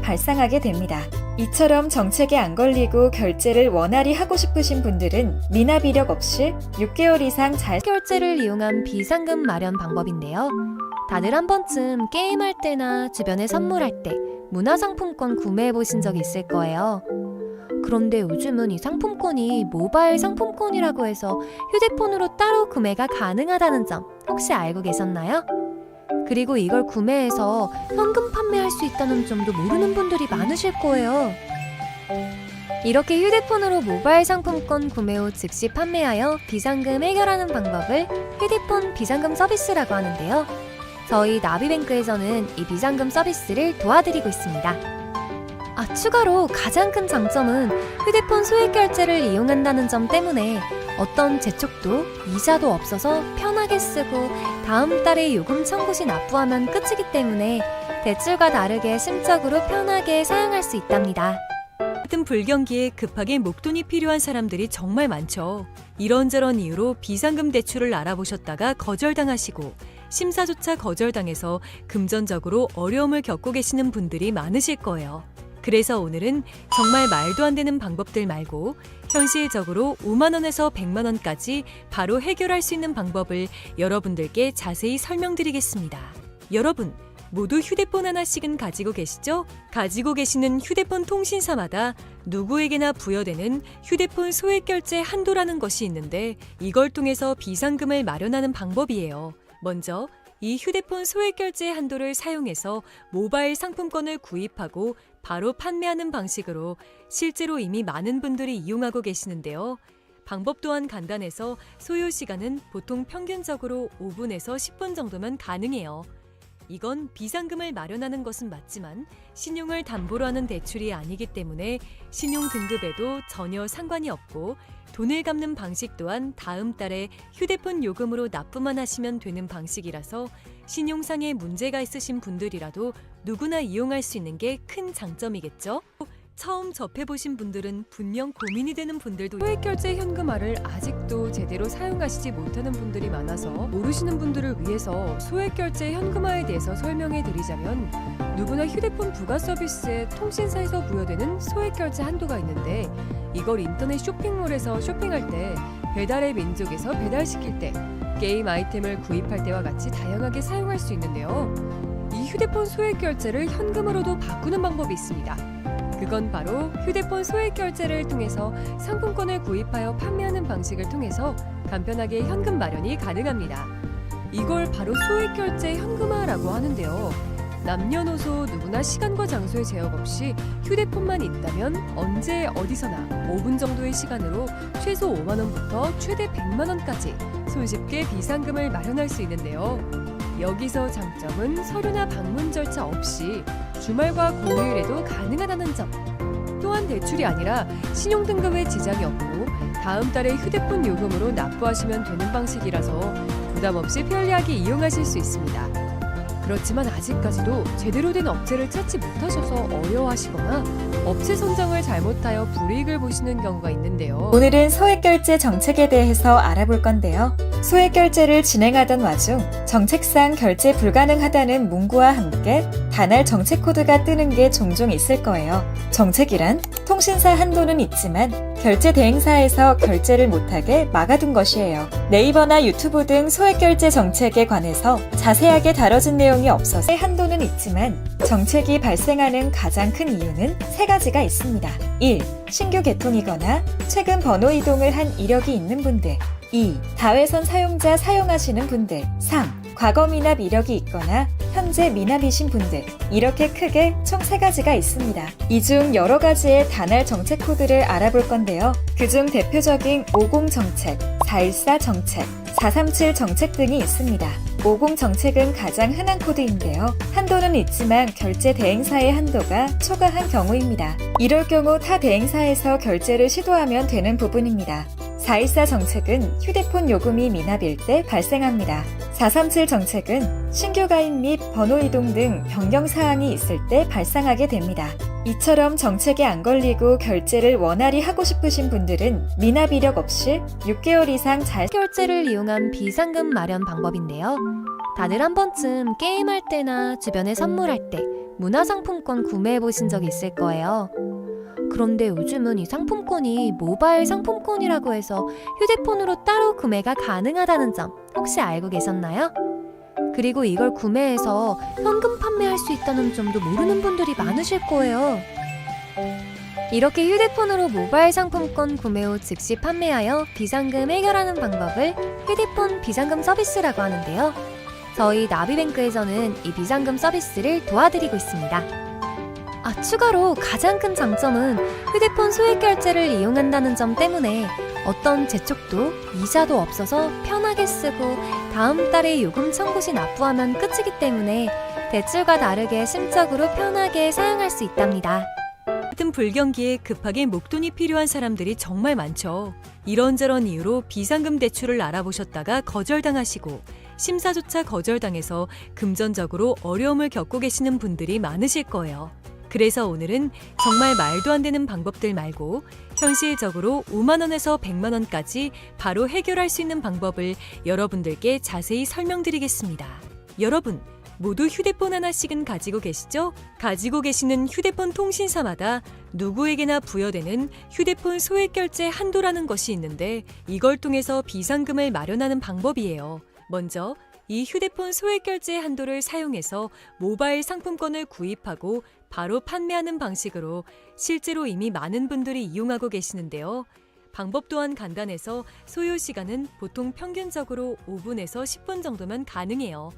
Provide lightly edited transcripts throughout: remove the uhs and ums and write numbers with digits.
발생하게 됩니다. 이처럼 정책에 안 걸리고 결제를 원활히 하고 싶으신 분들은 미납 이력 없이 6개월 이상 잘 결제를 이용한 비상금 마련 방법인데요. 다들 한 번쯤 게임할 때나 주변에 선물할 때 문화상품권 구매해 보신 적 있을 거예요. 그런데 요즘은 이 상품권이 모바일 상품권이라고 해서 휴대폰으로 따로 구매가 가능하다는 점 혹시 알고 계셨나요? 그리고 이걸 구매해서 현금 판매할 수 있다는 점도 모르는 분들이 많으실 거예요. 이렇게 휴대폰으로 모바일 상품권 구매 후 즉시 판매하여 비상금 해결하는 방법을 휴대폰 비상금 서비스라고 하는데요. 저희 나비뱅크에서는 이 비상금 서비스를 도와드리고 있습니다. 추가로 가장 큰 장점은 휴대폰 소액 결제를 이용한다는 점 때문에 어떤 재촉도 이자도 없어서 편하게 쓰고 다음 달에 요금 청구 시 납부하면 끝이기 때문에 대출과 다르게 심적으로 편하게 사용할 수 있답니다. 같은 불경기에 급하게 목돈이 필요한 사람들이 정말 많죠. 이런저런 이유로 비상금 대출을 알아보셨다가 거절당하시고 심사조차 거절당해서 금전적으로 어려움을 겪고 계시는 분들이 많으실 거예요. 그래서 오늘은 정말 말도 안 되는 방법들 말고 현실적으로 5만 원에서 100만 원까지 바로 해결할 수 있는 방법을 여러분들께 자세히 설명드리겠습니다. 여러분, 모두 휴대폰 하나씩은 가지고 계시죠? 가지고 계시는 휴대폰 통신사마다 누구에게나 부여되는 휴대폰 소액 결제 한도라는 것이 있는데 이걸 통해서 비상금을 마련하는 방법이에요. 먼저 이 휴대폰 소액 결제 한도를 사용해서 모바일 상품권을 구입하고 바로 판매하는 방식으로 실제로 이미 많은 분들이 이용하고 계시는데요. 방법 또한 간단해서 소요 시간은 보통 평균적으로 5분에서 10분 정도면 가능해요. 이건 비상금을 마련하는 것은 맞지만 신용을 담보로 하는 대출이 아니기 때문에 신용 등급에도 전혀 상관이 없고 돈을 갚는 방식 또한 다음 달에 휴대폰 요금으로 납부만 하시면 되는 방식이라서 신용상의 문제가 있으신 분들이라도 누구나 이용할 수 있는 게 큰 장점이겠죠? 처음 접해보신 분들은 분명 고민이 되는 분들도 소액결제 현금화를 아직도 제대로 사용하시지 못하는 분들이 많아서 모르시는 분들을 위해서 소액결제 현금화에 대해서 설명해 드리자면 누구나 휴대폰 부가 서비스에 통신사에서 부여되는 소액결제 한도가 있는데 이걸 인터넷 쇼핑몰에서 쇼핑할 때 배달의 민족에서 배달시킬 때 게임 아이템을 구입할 때와 같이 다양하게 사용할 수 있는데요. 이 휴대폰 소액결제를 현금으로도 바꾸는 방법이 있습니다. 그건 바로 휴대폰 소액 결제를 통해서 상품권을 구입하여 판매하는 방식을 통해서 간편하게 현금 마련이 가능합니다. 이걸 바로 소액 결제 현금화라고 하는데요. 남녀노소 누구나 시간과 장소에 제약 없이 휴대폰만 있다면 언제 어디서나 5분 정도의 시간으로 최소 5만 원부터 최대 100만 원까지 손쉽게 비상금을 마련할 수 있는데요. 여기서 장점은 서류나 방문 절차 없이 주말과 공휴일에도 가능하다는 점. 또한 대출이 아니라 신용등급에 지장이 없고 다음 달에 휴대폰 요금으로 납부하시면 되는 방식이라서 부담 없이 편리하게 이용하실 수 있습니다. 그렇지만 아직까지도 제대로 된 업체를 찾지 못하셔서 어려워하시거나 업체 선정을 잘못하여 불이익을 보시는 경우가 있는데요. 오늘은 소액결제 정책에 대해서 알아볼 건데요. 소액결제를 진행하던 와중 정책상 결제 불가능하다는 문구와 함께 단할 정책 코드가 뜨는 게 종종 있을 거예요. 정책이란 통신사 한도는 있지만 결제 대행사에서 결제를 못하게 막아둔 것이에요. 네이버나 유튜브 등 소액결제 정책에 관해서 자세하게 다뤄진 내용이 없어서 한도는 있지만 정책이 발생하는 가장 큰 이유는 세 가지가 있습니다. 1. 신규 개통이거나 최근 번호 이동을 한 이력이 있는 분들. 2. 다회선 사용자 사용하시는 분들. 3. 과거 미납 이력이 있거나 현재 미납이신 분들. 이렇게 크게 총 3가지가 있습니다. 이 중 여러 가지의 단할 정책 코드를 알아볼 건데요. 그중 대표적인 50 정책, 414 정책, 437 정책 등이 있습니다. 50 정책은 가장 흔한 코드인데요. 한도는 있지만 결제 대행사의 한도가 초과한 경우입니다. 이럴 경우 타 대행사에서 결제를 시도하면 되는 부분입니다. 414 정책은 휴대폰 요금이 미납일 때 발생합니다. 437 정책은 신규 가입 및 번호 이동 등 변경 사항이 있을 때 발생하게 됩니다. 이처럼 정책에 안 걸리고 결제를 원활히 하고 싶으신 분들은 미납 이력 없이 6개월 이상 잘 결제를 이용한 비상금 마련 방법인데요. 다들 한 번쯤 게임할 때나 주변에 선물할 때 문화상품권 구매해 보신 적 있을 거예요. 그런데 요즘은 이 상품권이 모바일 상품권이라고 해서 휴대폰으로 따로 구매가 가능하다는 점 혹시 알고 계셨나요? 그리고 이걸 구매해서 현금 판매할 수 있다는 점도 모르는 분들이 많으실 거예요. 이렇게 휴대폰으로 모바일 상품권 구매 후 즉시 판매하여 비상금 해결하는 방법을 휴대폰 비상금 서비스라고 하는데요. 저희 나비뱅크에서는 이 비상금 서비스를 도와드리고 있습니다. 추가로 가장 큰 장점은 휴대폰 소액 결제를 이용한다는 점 때문에 어떤 재촉도 이자도 없어서 편하게 쓰고 다음 달에 요금 청구 시 납부하면 끝이기 때문에 대출과 다르게 심적으로 편하게 사용할 수 있답니다. 같은 불경기에 급하게 목돈이 필요한 사람들이 정말 많죠. 이런저런 이유로 비상금 대출을 알아보셨다가 거절당하시고 심사조차 거절당해서 금전적으로 어려움을 겪고 계시는 분들이 많으실 거예요. 그래서 오늘은 정말 말도 안 되는 방법들 말고 현실적으로 5만 원에서 100만 원까지 바로 해결할 수 있는 방법을 여러분들께 자세히 설명드리겠습니다. 여러분, 모두 휴대폰 하나씩은 가지고 계시죠? 가지고 계시는 휴대폰 통신사마다 누구에게나 부여되는 휴대폰 소액 결제 한도라는 것이 있는데 이걸 통해서 비상금을 마련하는 방법이에요. 먼저 이 휴대폰 소액 결제 한도를 사용해서 모바일 상품권을 구입하고 바로 판매하는 방식으로 실제로 이미 많은 분들이 이용하고 계시는데요. 방법 또한 간단해서 소요 시간은 보통 평균적으로 5분에서 10분 정도면 가능해요.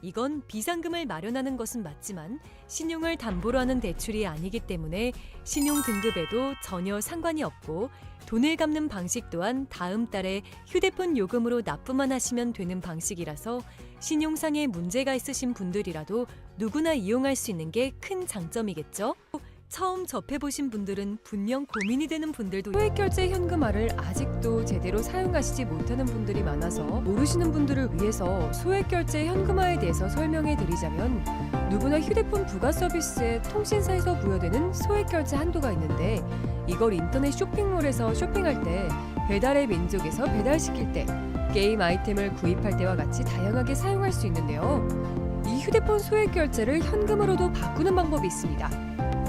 이건 비상금을 마련하는 것은 맞지만 신용을 담보로 하는 대출이 아니기 때문에 신용 등급에도 전혀 상관이 없고 돈을 갚는 방식 또한 다음 달에 휴대폰 요금으로 납부만 하시면 되는 방식이라서 신용상의 문제가 있으신 분들이라도 누구나 이용할 수 있는 게 큰 장점이겠죠? 처음 접해보신 분들은 분명 고민이 되는 분들도 소액 결제 현금화를 아직도 제대로 사용하시지 못하는 분들이 많아서 모르시는 분들을 위해서 소액 결제 현금화에 대해서 설명해 드리자면 누구나 휴대폰 부가 서비스에 통신사에서 부여되는 소액 결제 한도가 있는데 이걸 인터넷 쇼핑몰에서 쇼핑할 때 배달의 민족에서 배달시킬 때 게임 아이템을 구입할 때와 같이 다양하게 사용할 수 있는데요. 이 휴대폰 소액 결제를 현금으로도 바꾸는 방법이 있습니다.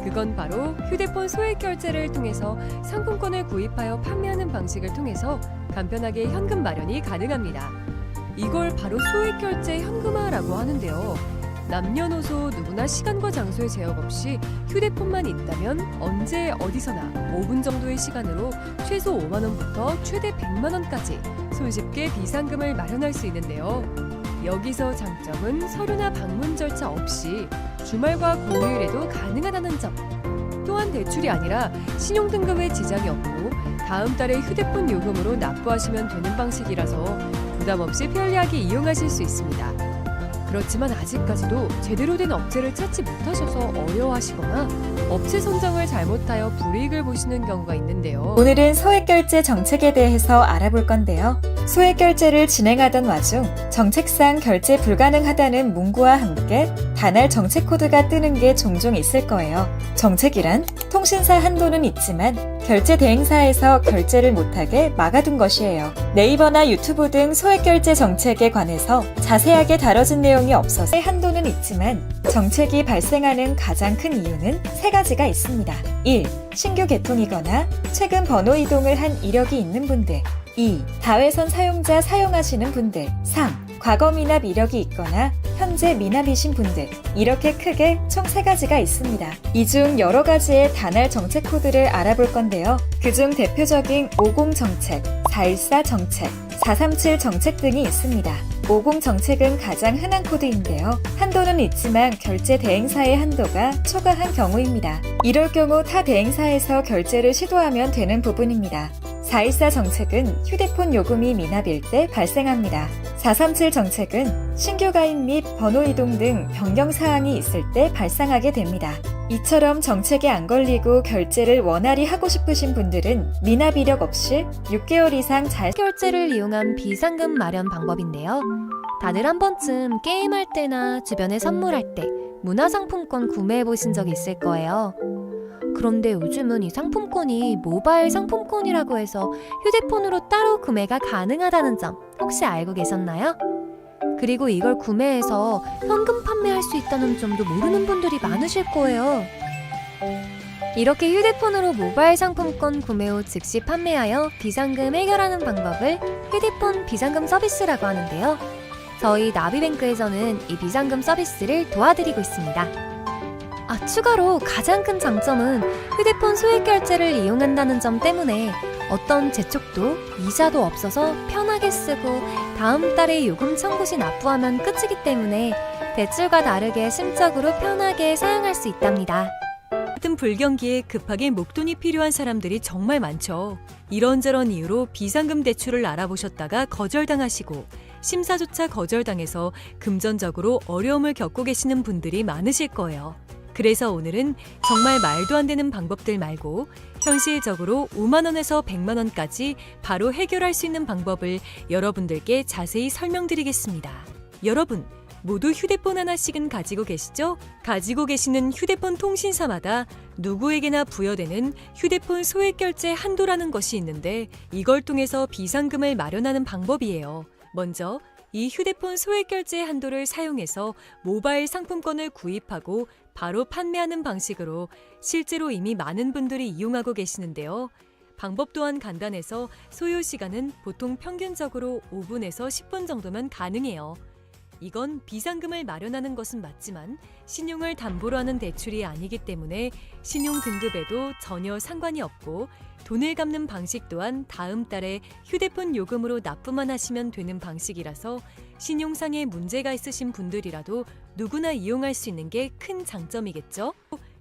그건 바로 휴대폰 소액 결제를 통해서 상품권을 구입하여 판매하는 방식을 통해서 간편하게 현금 마련이 가능합니다. 이걸 바로 소액 결제 현금화라고 하는데요. 남녀노소 누구나 시간과 장소의 제약 없이 휴대폰만 있다면 언제 어디서나 5분 정도의 시간으로 최소 5만 원부터 최대 100만 원까지 손쉽게 비상금을 마련할 수 있는데요. 여기서 장점은 서류나 방문 절차 없이 주말과 공휴일에도 가능하다는 점. 또한 대출이 아니라 신용등급에 지장이 없고 다음 달에 휴대폰 요금으로 납부하시면 되는 방식이라서 부담 없이 편리하게 이용하실 수 있습니다. 그렇지만 아직까지도 제대로 된 업체를 찾지 못하셔서 어려워하시거나 업체 선정을 잘못하여 불이익을 보시는 경우가 있는데요. 오늘은 소액결제 정책에 대해서 알아볼 건데요. 소액결제를 진행하던 와중 정책상 결제 불가능하다는 문구와 함께 단할 정책 코드가 뜨는 게 종종 있을 거예요. 정책이란 통신사 한도는 있지만 결제 대행사에서 결제를 못하게 막아둔 것이에요. 네이버나 유튜브 등 소액결제 정책에 관해서 자세하게 다뤄진 내용이 없어서 한도는 있지만 정책이 발생하는 가장 큰 이유는 세 가지가 있습니다. 1. 신규 개통이거나 최근 번호 이동을 한 이력이 있는 분들. 2. 다회선 사용자 사용하시는 분들. 3. 과거 미납 이력이 있거나 현재 미납이신 분들. 이렇게 크게 총 3가지가 있습니다. 이 중 여러 가지의 단할 정책 코드를 알아볼 건데요. 그중 대표적인 50 정책, 414 정책, 437 정책 등이 있습니다. 50 정책은 가장 흔한 코드인데요. 한도는 있지만 결제 대행사의 한도가 초과한 경우입니다. 이럴 경우 타 대행사에서 결제를 시도하면 되는 부분입니다. 414 정책은 휴대폰 요금이 미납일 때 발생합니다. 437 정책은 신규 가입 및 번호 이동 등 변경 사항이 있을 때 발생하게 됩니다. 이처럼 정책에 안 걸리고 결제를 원활히 하고 싶으신 분들은 미납 이력 없이 6개월 이상 잘 결제를 이용한 비상금 마련 방법인데요. 다들 한 번쯤 게임할 때나 주변에 선물할 때 문화상품권 구매해 보신 적 있을 거예요. 그런데 요즘은 이 상품권이 모바일 상품권이라고 해서 휴대폰으로 따로 구매가 가능하다는 점 혹시 알고 계셨나요? 그리고 이걸 구매해서 현금 판매할 수 있다는 점도 모르는 분들이 많으실 거예요. 이렇게 휴대폰으로 모바일 상품권 구매 후 즉시 판매하여 비상금 해결하는 방법을 휴대폰 비상금 서비스라고 하는데요. 저희 나비뱅크에서는 이 비상금 서비스를 도와드리고 있습니다. 추가로 가장 큰 장점은 휴대폰 소액 결제를 이용한다는 점 때문에 어떤 재촉도 이자도 없어서 편하게 쓰고 다음 달에 요금 청구 시 납부하면 끝이기 때문에 대출과 다르게 심적으로 편하게 사용할 수 있답니다. 같은 불경기에 급하게 목돈이 필요한 사람들이 정말 많죠. 이런저런 이유로 비상금 대출을 알아보셨다가 거절당하시고 심사조차 거절당해서 금전적으로 어려움을 겪고 계시는 분들이 많으실 거예요. 그래서 오늘은 정말 말도 안 되는 방법들 말고 현실적으로 5만 원에서 100만 원까지 바로 해결할 수 있는 방법을 여러분들께 자세히 설명드리겠습니다. 여러분, 모두 휴대폰 하나씩은 가지고 계시죠? 가지고 계시는 휴대폰 통신사마다 누구에게나 부여되는 휴대폰 소액결제 한도라는 것이 있는데 이걸 통해서 비상금을 마련하는 방법이에요. 먼저 이 휴대폰 소액결제 한도를 사용해서 모바일 상품권을 구입하고 바로 판매하는 방식으로 실제로 이미 많은 분들이 이용하고 계시는데요. 방법 또한 간단해서 소요 시간은 보통 평균적으로 5분에서 10분 정도면 가능해요. 이건 비상금을 마련하는 것은 맞지만 신용을 담보로 하는 대출이 아니기 때문에 신용 등급에도 전혀 상관이 없고 돈을 갚는 방식 또한 다음 달에 휴대폰 요금으로 납부만 하시면 되는 방식이라서 신용상의 문제가 있으신 분들이라도 누구나 이용할 수 있는 게 큰 장점이겠죠?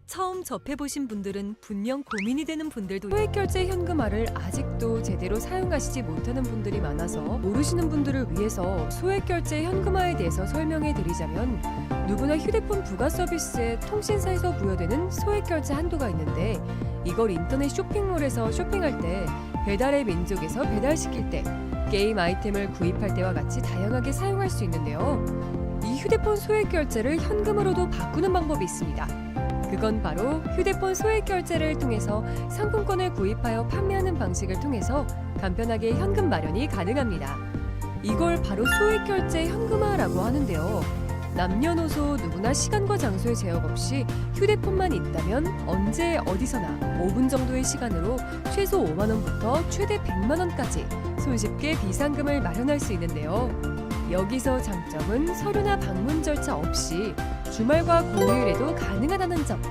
처음 접해보신 분들은 분명 고민이 되는 분들도 소액결제 현금화를 아직도 제대로 사용하시지 못하는 분들이 많아서 모르시는 분들을 위해서 소액결제 현금화에 대해서 설명해 드리자면 누구나 휴대폰 부가 서비스에 통신사에서 부여되는 소액결제 한도가 있는데 이걸 인터넷 쇼핑몰에서 쇼핑할 때 배달의 민족에서 배달시킬 때 게임 아이템을 구입할 때와 같이 다양하게 사용할 수 있는데요. 이 휴대폰 소액결제를 현금으로도 바꾸는 방법이 있습니다. 그건 바로 휴대폰 소액 결제를 통해서 상품권을 구입하여 판매하는 방식을 통해서 간편하게 현금 마련이 가능합니다. 이걸 바로 소액 결제 현금화라고 하는데요. 남녀노소 누구나 시간과 장소의 제약 없이 휴대폰만 있다면 언제 어디서나 5분 정도의 시간으로 최소 5만 원부터 최대 100만 원까지 손쉽게 비상금을 마련할 수 있는데요. 여기서 장점은 서류나 방문 절차 없이 주말과 공휴일에도 가능하다는 점.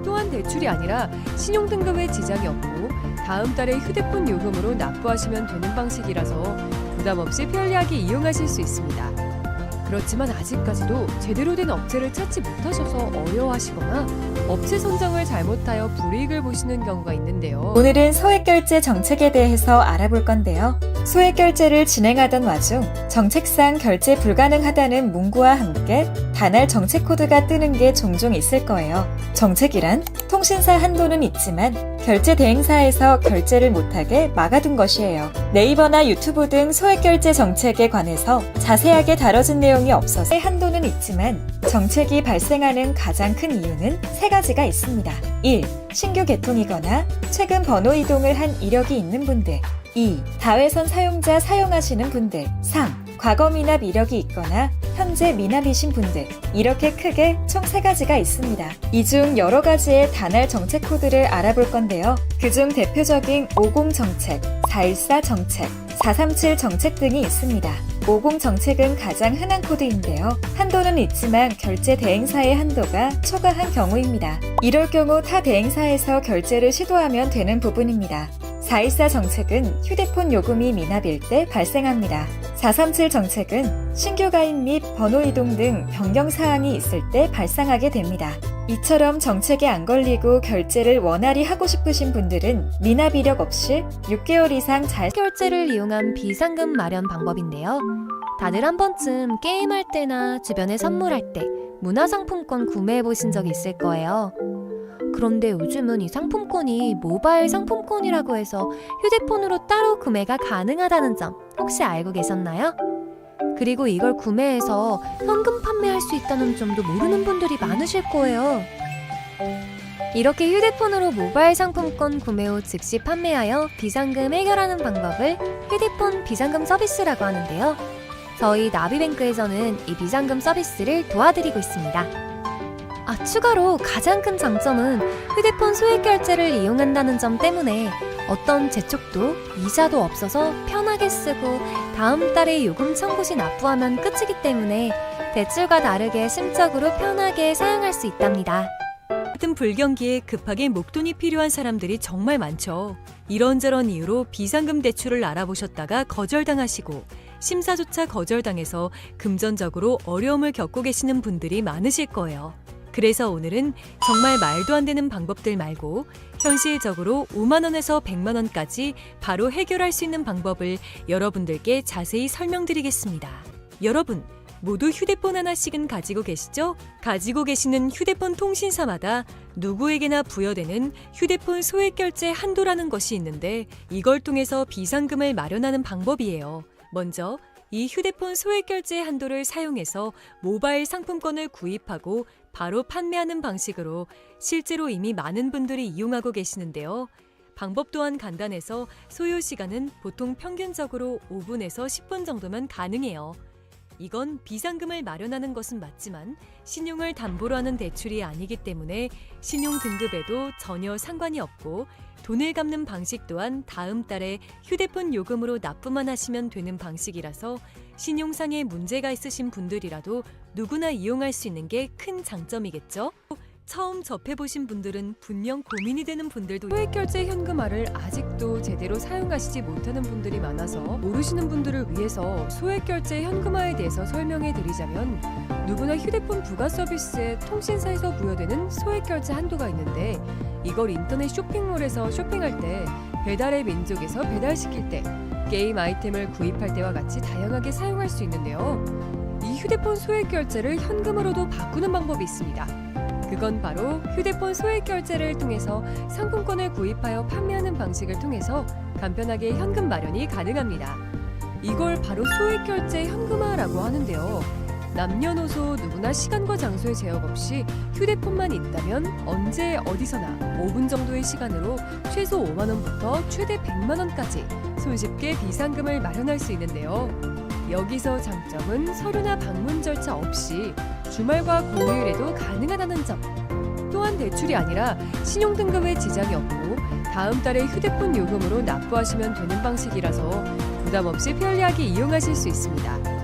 또한 대출이 아니라 신용등급에 지장이 없고 다음 달에 휴대폰 요금으로 납부하시면 되는 방식이라서 부담 없이 편리하게 이용하실 수 있습니다. 그렇지만 아직까지도 제대로 된 업체를 찾지 못하셔서 어려워하시거나 업체 선정을 잘못하여 불이익을 보시는 경우가 있는데요. 오늘은 소액결제 정책에 대해서 알아볼 건데요. 소액결제를 진행하던 와중 정책상 결제 불가능하다는 문구와 함께 단할 정책 코드가 뜨는 게 종종 있을 거예요. 정책이란 통신사 한도는 있지만 결제 대행사에서 결제를 못하게 막아둔 것이에요. 네이버나 유튜브 등 소액결제 정책에 관해서 자세하게 다뤄진 내용이 없어서 한도는 있지만 정책이 발생하는 가장 큰 이유는 세 가지가 있습니다. 1. 신규 개통이거나 최근 번호 이동을 한 이력이 있는 분들. 2. 다회선 사용자 사용하시는 분들. 3. 과거 미납 이력이 있거나 현재 미납이신 분들. 이렇게 크게 총 3가지가 있습니다. 이 중 여러 가지의 단할 정책 코드를 알아볼 건데요. 그중 대표적인 50 정책, 414 정책, 437 정책 등이 있습니다. 50 정책은 가장 흔한 코드인데요. 한도는 있지만 결제 대행사의 한도가 초과한 경우입니다. 이럴 경우 타 대행사에서 결제를 시도하면 되는 부분입니다. 414 정책은 휴대폰 요금이 미납일 때 발생합니다. 437 정책은 신규 가입 및 번호 이동 등 변경 사항이 있을 때 발생하게 됩니다. 이처럼 정책에 안 걸리고 결제를 원활히 하고 싶으신 분들은 미납 이력 없이 6개월 이상 잘 결제를 이용한 비상금 마련 방법인데요. 다들 한 번쯤 게임할 때나 주변에 선물할 때 문화상품권 구매해 보신 적 있을 거예요. 그런데 요즘은 이 상품권이 모바일 상품권이라고 해서 휴대폰으로 따로 구매가 가능하다는 점 혹시 알고 계셨나요? 그리고 이걸 구매해서 현금 판매할 수 있다는 점도 모르는 분들이 많으실 거예요. 이렇게 휴대폰으로 모바일 상품권 구매 후 즉시 판매하여 비상금 해결하는 방법을 휴대폰 비상금 서비스라고 하는데요. 저희 나비뱅크에서는 이 비상금 서비스를 도와드리고 있습니다. 추가로 가장 큰 장점은 휴대폰 소액 결제를 이용한다는 점 때문에 어떤 재촉도 이자도 없어서 편하게 쓰고 다음 달에 요금 청구 시 납부하면 끝이기 때문에 대출과 다르게 심적으로 편하게 사용할 수 있답니다. 같은 불경기에 급하게 목돈이 필요한 사람들이 정말 많죠. 이런저런 이유로 비상금 대출을 알아보셨다가 거절당하시고 심사조차 거절당해서 금전적으로 어려움을 겪고 계시는 분들이 많으실 거예요. 그래서 오늘은 정말 말도 안 되는 방법들 말고 현실적으로 5만 원에서 100만 원까지 바로 해결할 수 있는 방법을 여러분들께 자세히 설명드리겠습니다. 여러분, 모두 휴대폰 하나씩은 가지고 계시죠? 가지고 계시는 휴대폰 통신사마다 누구에게나 부여되는 휴대폰 소액 결제 한도라는 것이 있는데 이걸 통해서 비상금을 마련하는 방법이에요. 먼저 이 휴대폰 소액 결제 한도를 사용해서 모바일 상품권을 구입하고 바로 판매하는 방식으로 실제로 이미 많은 분들이 이용하고 계시는데요. 방법 또한 간단해서 소요 시간은 보통 평균적으로 5분에서 10분 정도면 가능해요. 이건 비상금을 마련하는 것은 맞지만 신용을 담보로 하는 대출이 아니기 때문에 신용 등급에도 전혀 상관이 없고 돈을 갚는 방식 또한 다음 달에 휴대폰 요금으로 납부만 하시면 되는 방식이라서 신용상의 문제가 있으신 분들이라도 누구나 이용할 수 있는 게 큰 장점이겠죠? 처음 접해보신 분들은 분명 고민이 되는 분들도 소액 결제 현금화를 아직도 제대로 사용하시지 못하는 분들이 많아서 모르시는 분들을 위해서 소액 결제 현금화에 대해서 설명해 드리자면 누구나 휴대폰 부가 서비스에 통신사에서 부여되는 소액 결제 한도가 있는데 이걸 인터넷 쇼핑몰에서 쇼핑할 때 배달의 민족에서 배달시킬 때 게임 아이템을 구입할 때와 같이 다양하게 사용할 수 있는데요. 이 휴대폰 소액 결제를 현금으로도 바꾸는 방법이 있습니다. 그건 바로 휴대폰 소액 결제를 통해서 상품권을 구입하여 판매하는 방식을 통해서 간편하게 현금 마련이 가능합니다. 이걸 바로 소액 결제 현금화라고 하는데요. 남녀노소 누구나 시간과 장소의 제약 없이 휴대폰만 있다면 언제 어디서나 5분 정도의 시간으로 최소 5만 원부터 최대 100만 원까지 손쉽게 비상금을 마련할 수 있는데요. 여기서 장점은 서류나 방문 절차 없이 주말과 공휴일에도 가능하다는 점. 또한 대출이 아니라 신용 등급에 지장이 없고 다음 달에 휴대폰 요금으로 납부하시면 되는 방식이라서 부담 없이 편리하게 이용하실 수 있습니다.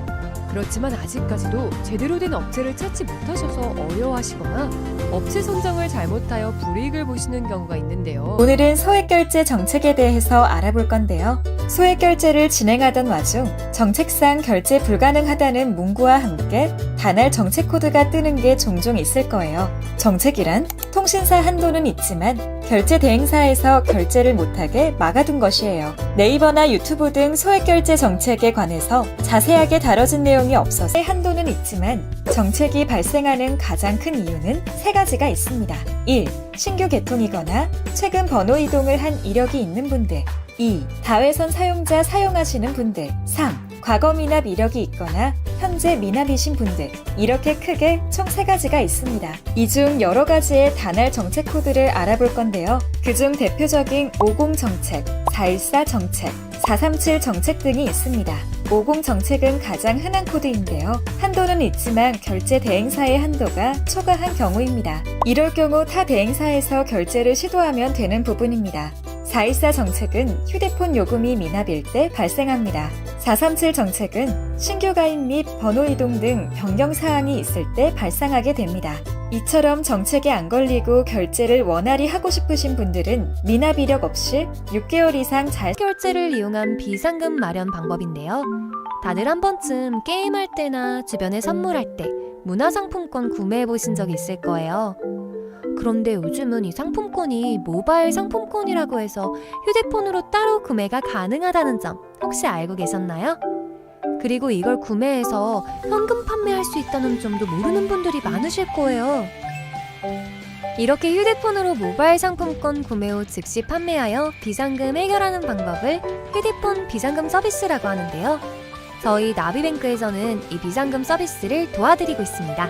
그렇지만 아직까지도 제대로 된 업체를 찾지 못하셔서 어려워하시거나 업체 선정을 잘못하여 불이익을 보시는 경우가 있는데요. 오늘은 소액 결제 정책에 대해서 알아볼 건데요. 소액 결제를 진행하던 와중 정책상 결제 불가능하다는 문구와 함께 단할 정책 코드가 뜨는 게 종종 있을 거예요. 정책이란 통신사 한도는 있지만 결제 대행사에서 결제를 못하게 막아둔 것이에요. 네이버나 유튜브 등 소액 결제 정책에 관해서 자세하게 다뤄진 내용이 없어서 한도는 있지만 정책이 발생하는 가장 큰 이유는 세 가지가 있습니다. 1. 신규 개통이거나 최근 번호 이동을 한 이력이 있는 분들. 2. 다회선 사용자 사용하시는 분들. 3. 과거 미납 이력이 있거나 현재 미납이신 분들. 이렇게 크게 총 3가지가 있습니다. 이 중 여러 가지의 단할 정책 코드를 알아볼 건데요. 그중 대표적인 50 정책, 414 정책, 437 정책 등이 있습니다. 50 정책은 가장 흔한 코드인데요. 한도는 있지만 결제 대행사의 한도가 초과한 경우입니다. 이럴 경우 타 대행사에서 결제를 시도하면 되는 부분입니다. 414 정책은 휴대폰 요금이 미납일 때 발생합니다. 437 정책은 신규 가입 및 번호 이동 등 변경 사항이 있을 때 발생하게 됩니다. 이처럼 정책에 안 걸리고 결제를 원활히 하고 싶으신 분들은 미납 이력 없이 6개월 이상 잘 결제를 이용한 비상금 마련 방법인데요. 다들 한 번쯤 게임할 때나 주변에 선물할 때 문화상품권 구매해 보신 적 있을 거예요. 그런데 요즘은 이 상품권이 모바일 상품권이라고 해서 휴대폰으로 따로 구매가 가능하다는 점 혹시 알고 계셨나요? 그리고 이걸 구매해서 현금 판매할 수 있다는 점도 모르는 분들이 많으실 거예요. 이렇게 휴대폰으로 모바일 상품권 구매 후 즉시 판매하여 비상금 해결하는 방법을 휴대폰 비상금 서비스라고 하는데요. 저희 나비뱅크에서는 이 비상금 서비스를 도와드리고 있습니다.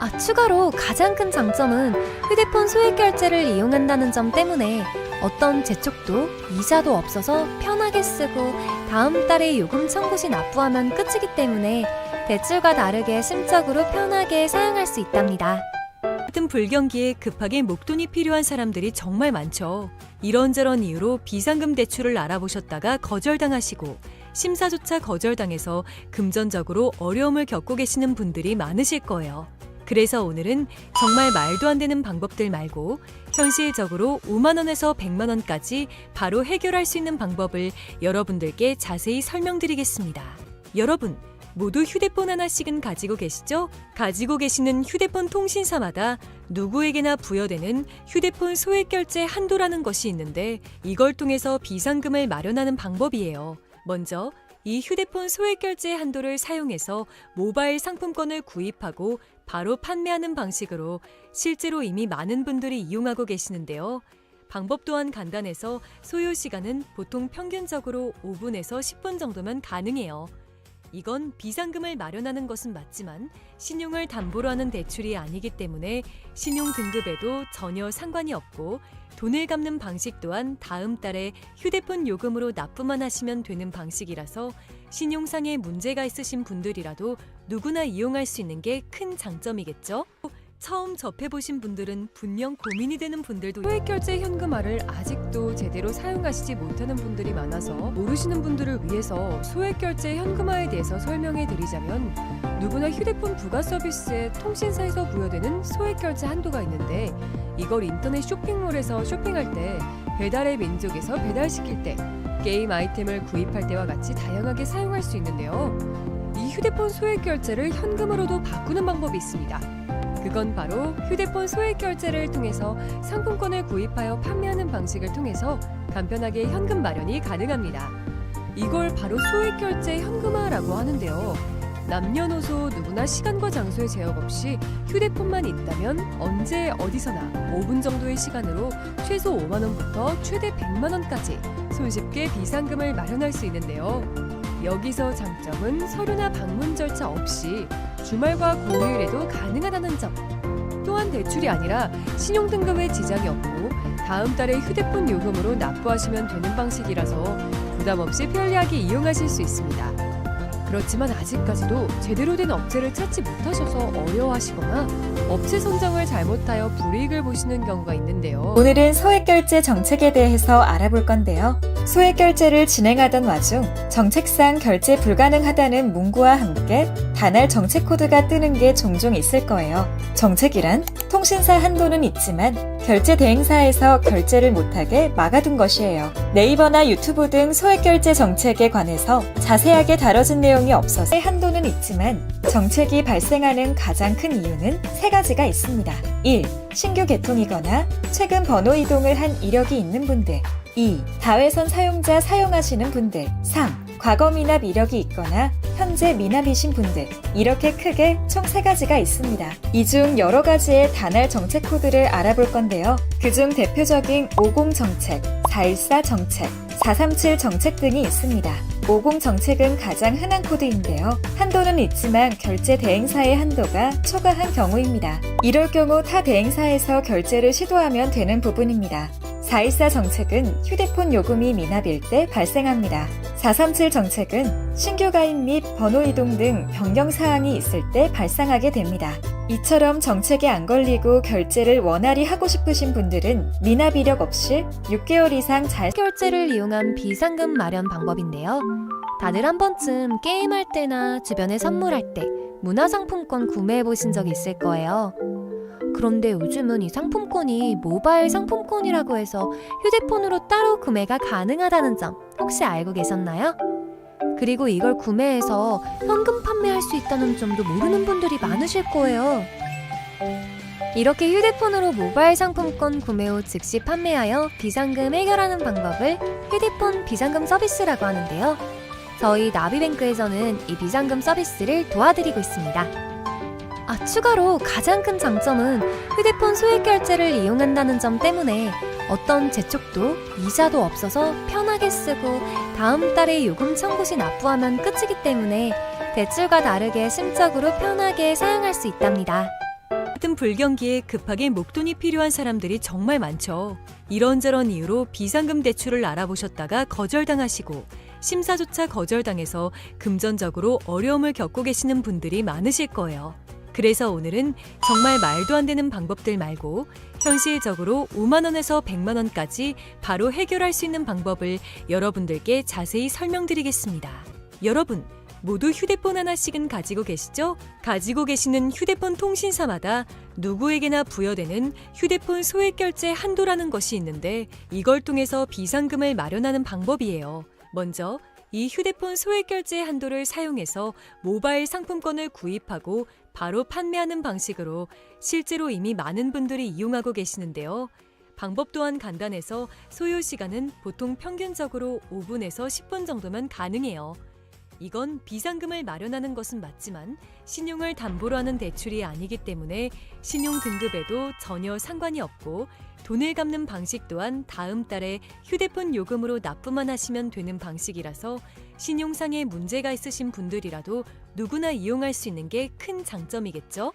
추가로 가장 큰 장점은 휴대폰 소액 결제를 이용한다는 점 때문에 어떤 재촉도 이자도 없어서 편하게 쓰고 다음 달에 요금 청구 시 납부하면 끝이기 때문에 대출과 다르게 심적으로 편하게 사용할 수 있답니다. 같은 불경기에 급하게 목돈이 필요한 사람들이 정말 많죠. 이런저런 이유로 비상금 대출을 알아보셨다가 거절당하시고 심사조차 거절당해서 금전적으로 어려움을 겪고 계시는 분들이 많으실 거예요. 그래서 오늘은 정말 말도 안 되는 방법들 말고 현실적으로 5만 원에서 100만 원까지 바로 해결할 수 있는 방법을 여러분들께 자세히 설명드리겠습니다. 여러분, 모두 휴대폰 하나씩은 가지고 계시죠? 가지고 계시는 휴대폰 통신사마다 누구에게나 부여되는 휴대폰 소액 결제 한도라는 것이 있는데 이걸 통해서 비상금을 마련하는 방법이에요. 먼저 이 휴대폰 소액 결제 한도를 사용해서 모바일 상품권을 구입하고 바로 판매하는 방식으로 실제로 이미 많은 분들이 이용하고 계시는데요. 방법 또한 간단해서 소요 시간은 보통 평균적으로 5분에서 10분 정도면 가능해요. 이건 비상금을 마련하는 것은 맞지만 신용을 담보로 하는 대출이 아니기 때문에 신용 등급에도 전혀 상관이 없고 돈을 갚는 방식 또한 다음 달에 휴대폰 요금으로 납부만 하시면 되는 방식이라서 신용상의 문제가 있으신 분들이라도 누구나 이용할 수 있는 게 큰 장점이겠죠? 처음 접해보신 분들은 분명 고민이 되는 분들도 소액 결제 현금화를 아직도 제대로 사용하시지 못하는 분들이 많아서 모르시는 분들을 위해서 소액 결제 현금화에 대해서 설명해 드리자면 누구나 휴대폰 부가 서비스에 통신사에서 부여되는 소액 결제 한도가 있는데 이걸 인터넷 쇼핑몰에서 쇼핑할 때 배달의 민족에서 배달시킬 때 게임 아이템을 구입할 때와 같이 다양하게 사용할 수 있는데요. 이 휴대폰 소액 결제를 현금으로도 바꾸는 방법이 있습니다. 그건 바로 휴대폰 소액 결제를 통해서 상품권을 구입하여 판매하는 방식을 통해서 간편하게 현금 마련이 가능합니다. 이걸 바로 소액 결제 현금화라고 하는데요. 남녀노소 누구나 시간과 장소의 제약 없이 휴대폰만 있다면 언제 어디서나 5분 정도의 시간으로 최소 5만 원부터 최대 100만 원까지 손쉽게 비상금을 마련할 수 있는데요. 여기서 장점은 서류나 방문 절차 없이 주말과 공휴일에도 가능하다는 점. 또한 대출이 아니라 신용등급에 지장이 없고 다음 달에 휴대폰 요금으로 납부하시면 되는 방식이라서 부담 없이 편리하게 이용하실 수 있습니다. 그렇지만 아직까지도 제대로 된 업체를 찾지 못하셔서 어려워하시거나 업체 선정을 잘못하여 불이익을 보시는 경우가 있는데요. 오늘은 소액 결제 정책에 대해서 알아볼 건데요. 소액 결제를 진행하던 와중 정책상 결제 불가능하다는 문구와 함께 단할 정책 코드가 뜨는 게 종종 있을 거예요. 정책이란 통신사 한도는 있지만 결제 대행사에서 결제를 못하게 막아둔 것이에요. 네이버나 유튜브 등 소액 결제 정책에 관해서 자세하게 다뤄진 내용이 없어서 한도는 있지만 정책이 발생하는 가장 큰 이유는 세 가지가 있습니다. 1. 신규 개통이거나 최근 번호 이동을 한 이력이 있는 분들. 2. 다회선 사용자 사용하시는 분들. 3. 과거 미납 이력이 있거나 현재 미납이신 분들. 이렇게 크게 총 3가지가 있습니다. 이 중 여러 가지의 단할 정책 코드를 알아볼 건데요. 그중 대표적인 50 정책, 414 정책, 437 정책 등이 있습니다. 50 정책은 가장 흔한 코드인데요. 한도는 있지만 결제 대행사의 한도가 초과한 경우입니다. 이럴 경우 타 대행사에서 결제를 시도하면 되는 부분입니다. 414 정책은 휴대폰 요금이 미납일 때 발생합니다. 437 정책은 신규 가입 및 번호 이동 등 변경 사항이 있을 때 발생하게 됩니다. 이처럼 정책에 안 걸리고 결제를 원활히 하고 싶으신 분들은 미납 이력 없이 6개월 이상 잘 결제를 이용한 비상금 마련 방법인데요. 다들 한 번쯤 게임할 때나 주변에 선물할 때 문화상품권 구매해 보신 적 있을 거예요. 그런데 요즘은 이 상품권이 모바일 상품권이라고 해서 휴대폰으로 따로 구매가 가능하다는 점 혹시 알고 계셨나요? 그리고 이걸 구매해서 현금 판매할 수 있다는 점도 모르는 분들이 많으실 거예요. 이렇게 휴대폰으로 모바일 상품권 구매 후 즉시 판매하여 비상금 해결하는 방법을 휴대폰 비상금 서비스라고 하는데요. 저희 나비뱅크에서는 이 비상금 서비스를 도와드리고 있습니다. 추가로 가장 큰 장점은 휴대폰 소액 결제를 이용한다는 점 때문에 어떤 재촉도 이자도 없어서 편하게 쓰고 다음 달에 요금 청구 시 납부하면 끝이기 때문에 대출과 다르게 심적으로 편하게 사용할 수 있답니다. 같은 불경기에 급하게 목돈이 필요한 사람들이 정말 많죠. 이런저런 이유로 비상금 대출을 알아보셨다가 거절당하시고 심사조차 거절당해서 금전적으로 어려움을 겪고 계시는 분들이 많으실 거예요. 그래서 오늘은 정말 말도 안 되는 방법들 말고 현실적으로 5만 원에서 100만 원까지 바로 해결할 수 있는 방법을 여러분들께 자세히 설명드리겠습니다. 여러분, 모두 휴대폰 하나씩은 가지고 계시죠? 가지고 계시는 휴대폰 통신사마다 누구에게나 부여되는 휴대폰 소액결제 한도라는 것이 있는데 이걸 통해서 비상금을 마련하는 방법이에요. 먼저 이 휴대폰 소액결제 한도를 사용해서 모바일 상품권을 구입하고 바로 판매하는 방식으로 실제로 이미 많은 분들이 이용하고 계시는데요. 방법 또한 간단해서 소요 시간은 보통 평균적으로 5분에서 10분 정도면 가능해요. 이건 비상금을 마련하는 것은 맞지만 신용을 담보로 하는 대출이 아니기 때문에 신용 등급에도 전혀 상관이 없고 돈을 갚는 방식 또한 다음 달에 휴대폰 요금으로 납부만 하시면 되는 방식이라서 신용상의 문제가 있으신 분들이라도 누구나 이용할 수 있는 게 큰 장점이겠죠?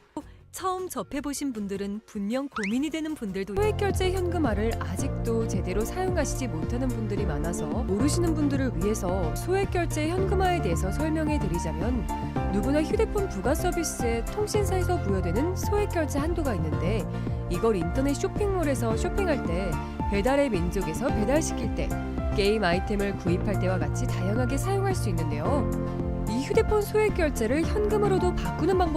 처음 접해보신 분들은 분명 고민이 되는 분들도 소액결제 현금화를 아직도 제대로 사용하시지 못하는 분들이 많아서 모르시는 분들을 위해서 소액결제 현금화에 대해서 설명해 드리자면 누구나 휴대폰 부가 서비스에 통신사에서 부여되는 소액결제 한도가 있는데 이걸 인터넷 쇼핑몰에서 쇼핑할 때 배달의 민족에서 배달시킬 때 게임 아이템을 구입할 때와 같이 다양하게 사용할 수 있는데요. 이 휴대폰 소액결제를 현금으로도 바꾸는 방법